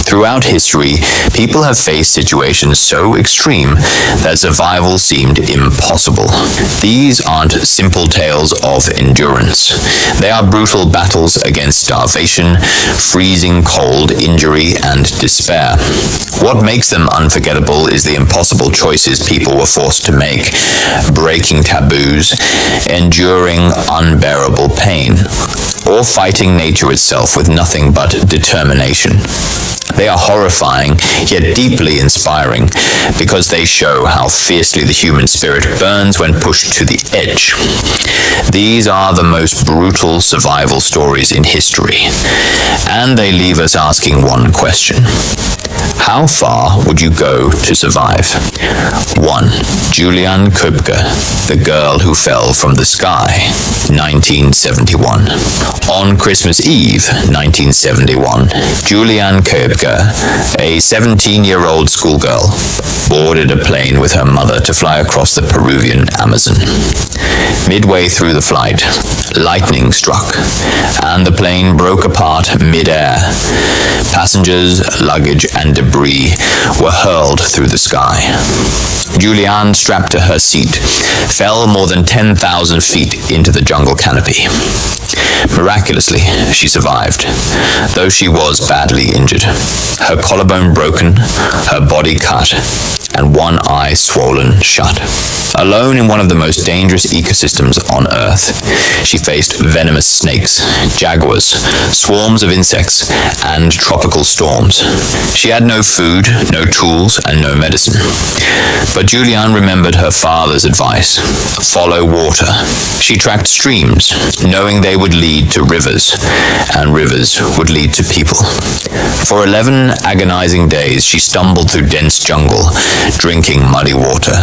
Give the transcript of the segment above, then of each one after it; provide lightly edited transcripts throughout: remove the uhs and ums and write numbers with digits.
Throughout history, people have faced situations so extreme that survival seemed impossible. These aren't simple tales of endurance. They are brutal battles against starvation, freezing cold, injury, and despair. What makes them unforgettable is the impossible choices people were forced to make, breaking taboos, enduring unbearable pain, or fighting nature itself with nothing but determination. They are horrifying, yet deeply inspiring, because they show how fiercely the human spirit burns when pushed to the edge. These are the most brutal survival stories in history, and they leave us asking one question. How far would you go to survive? 1. Juliane Koepcke, the girl who fell from the sky, 1971. On Christmas Eve, 1971, Juliane Koepcke, a 17-year-old schoolgirl, boarded a plane with her mother to fly across the Peruvian Amazon. Midway through the flight, lightning struck, and the plane broke apart mid-air. Passengers, luggage, and debris were hurled through the sky. Juliane, strapped to her seat, fell more than 10,000 feet into the jungle canopy. Miraculously, she survived, though she was badly injured. Her collarbone broken, her body cut, and one eye swollen shut. Alone in one of the most dangerous ecosystems on Earth, she faced venomous snakes, jaguars, swarms of insects, and tropical storms. She had no food, no tools, and no medicine. But Juliane remembered her father's advice: follow water. She tracked streams, knowing they would lead to rivers, and rivers would lead to people. For 11 agonizing days, she stumbled through dense jungle, drinking muddy water,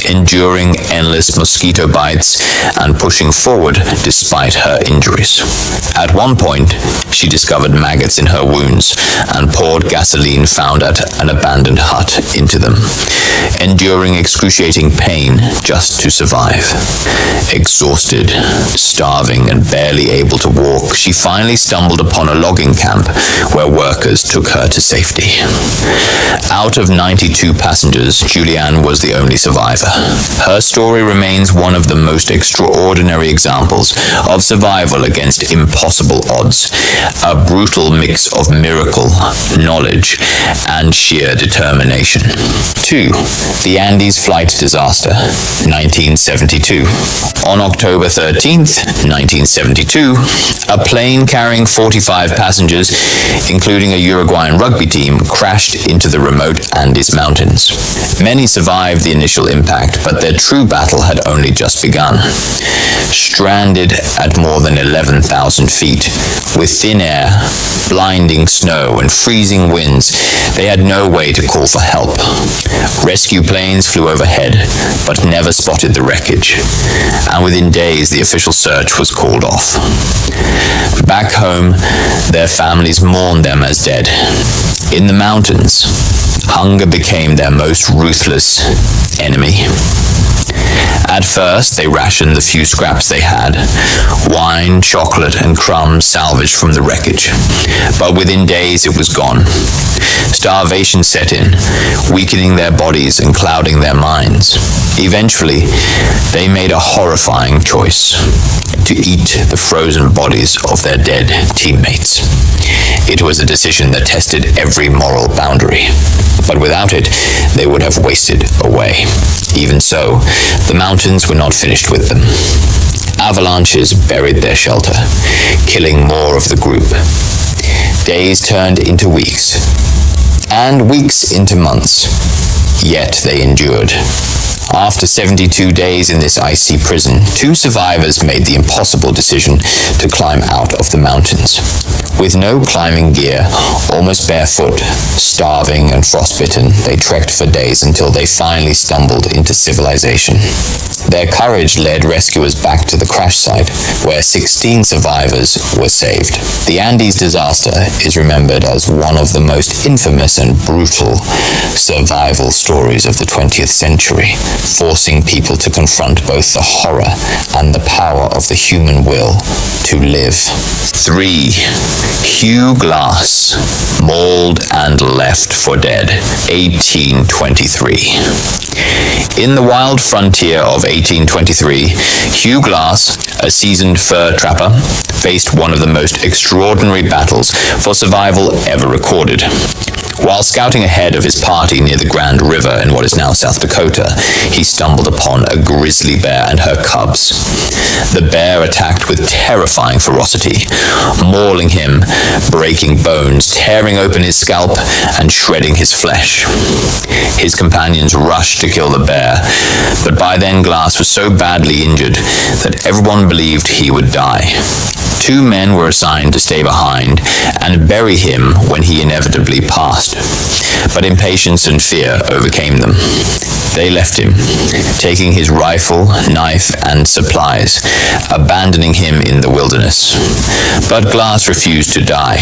enduring endless mosquito bites, and pushing forward despite her injuries. At one point, she discovered maggots in her wounds and poured gasoline found at an abandoned hut into them, enduring excruciating pain just to survive. Exhausted, starving, and barely able to walk, she finally stumbled upon a logging camp where workers took her to safety. Out of 92 passengers, Juliane was the only survivor. Her story remains one of the most extraordinary examples of survival against impossible odds, a brutal mix of miracle, knowledge, and sheer determination. 2. The Andes Flight Disaster, 1972. On October 13th, 1972, a plane carrying 45 passengers, including a Uruguayan rugby team, crashed into the remote Andes Mountains. Many survived the initial impact, but their true battle had only just begun. Stranded at more than 11,000 feet, with thin air, blinding snow, and freezing winds, they had no way to call for help. Rescue planes flew overhead, but never spotted the wreckage, and within days the official search was called off. Back home, their families mourned them as dead. In the mountains, hunger became their most ruthless enemy. At first, they rationed the few scraps they had, wine, chocolate, and crumbs salvaged from the wreckage. But within days, it was gone. Starvation set in, weakening their bodies and clouding their minds. Eventually, they made a horrifying choice: to eat the frozen bodies of their dead teammates. It was a decision that tested every moral boundary, but without it, they would have wasted away. Even so, the mountains were not finished with them. Avalanches buried their shelter, killing more of the group. Days turned into weeks, and weeks into months, yet they endured. After 72 days in this icy prison, 2 survivors made the impossible decision to climb out of the mountains. With no climbing gear, almost barefoot, starving and frostbitten, they trekked for days until they finally stumbled into civilization. Their courage led rescuers back to the crash site, where 16 survivors were saved. The Andes disaster is remembered as one of the most infamous and brutal survival stories of the 20th century. forcing people to confront both the horror and the power of the human will to live. 3. Hugh Glass, mauled and left for dead, 1823. In the wild frontier of 1823, Hugh Glass, a seasoned fur trapper, faced one of the most extraordinary battles for survival ever recorded. While scouting ahead of his party near the Grand River in what is now South Dakota, he stumbled upon a grizzly bear and her cubs. The bear attacked with terrifying ferocity, mauling him, breaking bones, tearing open his scalp, and shredding his flesh. His companions rushed to kill the bear, but by then Glass was so badly injured that everyone believed he would die. 2 men were assigned to stay behind and bury him when he inevitably passed, but impatience and fear overcame them. They left him, taking his rifle, knife, and supplies, abandoning him in the wilderness. But Glass refused to die.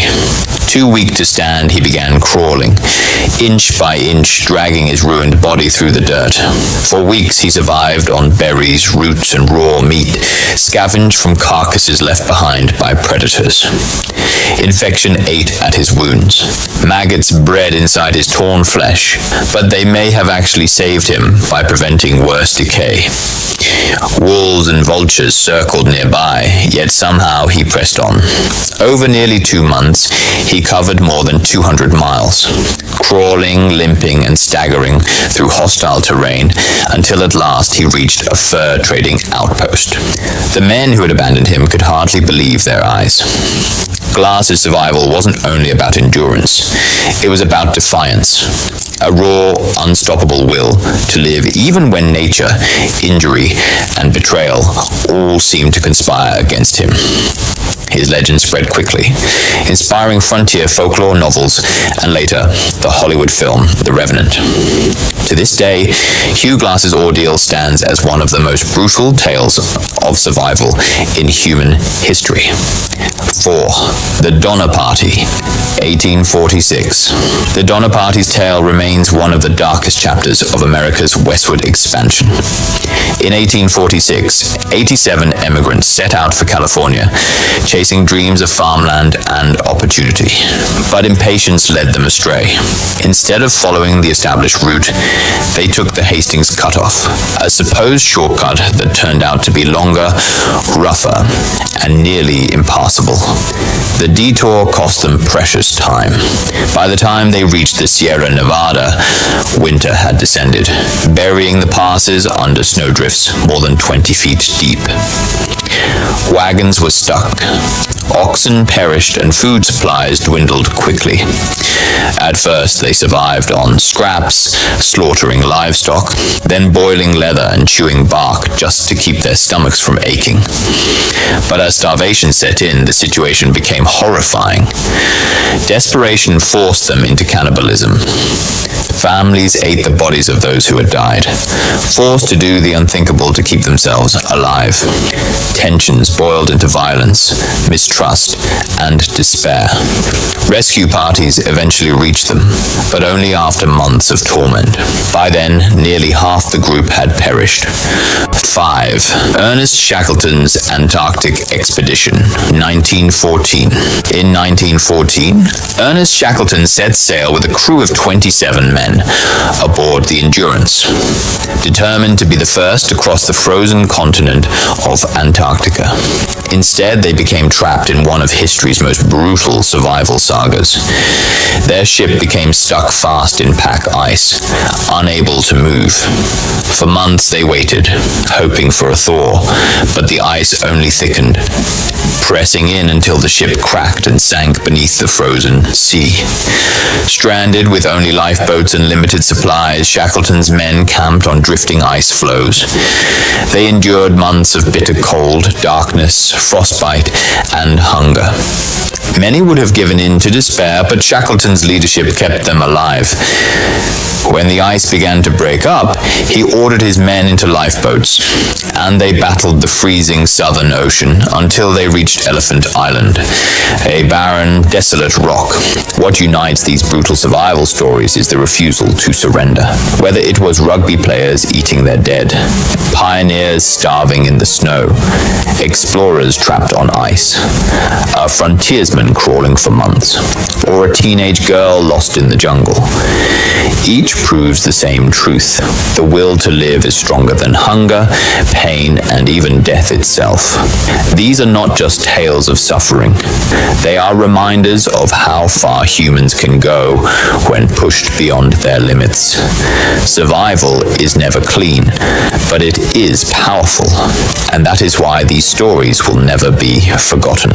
Too weak to stand, he began crawling, inch by inch, dragging his ruined body through the dirt. For weeks he survived on berries, roots, and raw meat, scavenged from carcasses left behind by predators. Infection ate at his wounds. Maggots bred inside his torn flesh, but they may have actually saved him by preventing worse decay. Wolves and vultures circled nearby, yet somehow he pressed on. Over nearly 2 months, he covered more than 200 miles, crawling, limping, and staggering through hostile terrain until at last he reached a fur trading outpost. The men who had abandoned him could hardly believe their eyes. Glass's survival wasn't only about endurance, it was about defiance. A raw, unstoppable will to live even when nature, injury, and betrayal all seemed to conspire against him. His legend spread quickly, inspiring frontier folklore novels and later the Hollywood film The Revenant. To this day, Hugh Glass's ordeal stands as one of the most brutal tales of survival in human history. 4. The Donner Party, 1846. The Donner Party's tale remains one of the darkest chapters of America's westward expansion. In 1846, 87 immigrants set out for California, chasing dreams of farmland and opportunity. But impatience led them astray. Instead of following the established route, they took the Hastings Cutoff, a supposed shortcut that turned out to be longer, rougher, and nearly impassable. The detour cost them precious time. By the time they reached the Sierra Nevada, winter had descended, burying the passes under snowdrifts more than 20 feet deep. Wagons were stuck, oxen perished, and food supplies dwindled quickly. At first, they survived on scraps, slaughtering livestock, then boiling leather and chewing bark just to keep their stomachs from aching. But as starvation set in, the situation became horrifying. Desperation forced them into cannibalism. Families ate the bodies of those who had died, forced to do the unthinkable to keep themselves alive. Tensions boiled into violence, mistrust, and despair. Rescue parties eventually reached them, but only after months of torment. By then, nearly half the group had perished. 5. Ernest Shackleton's Antarctic Expedition, 1914. In 1914, Ernest Shackleton set sail with a crew of 27 men aboard the Endurance, determined to be the first to cross the frozen continent of Antarctica. Instead, they became trapped in one of history's most brutal survival sagas. Their ship became stuck fast in pack ice, unable to move. For months they waited, hoping for a thaw, but the ice only thickened, pressing in until the ship cracked and sank beneath the frozen sea. Stranded with only lifeboats and limited supplies, Shackleton's men camped on drifting ice floes. They endured months of bitter cold, darkness, frostbite, and hunger. Many would have given in to despair, but Shackleton's leadership kept them alive. When the ice began to break up, he ordered his men into lifeboats, and they battled the freezing southern ocean until they reached Elephant Island, a barren, desolate rock. What unites these brutal brutal survival stories is the refusal to surrender. Whether it was rugby players eating their dead, pioneers starving in the snow, explorers trapped on ice, a frontiersman crawling for months, or a teenage girl lost in the jungle, each proves the same truth. The will to live is stronger than hunger, pain, and even death itself. These are not just tales of suffering. They are reminders of how far humans can go when pushed beyond their limits. Survival is never clean, but it is powerful, and that is why these stories will never be forgotten.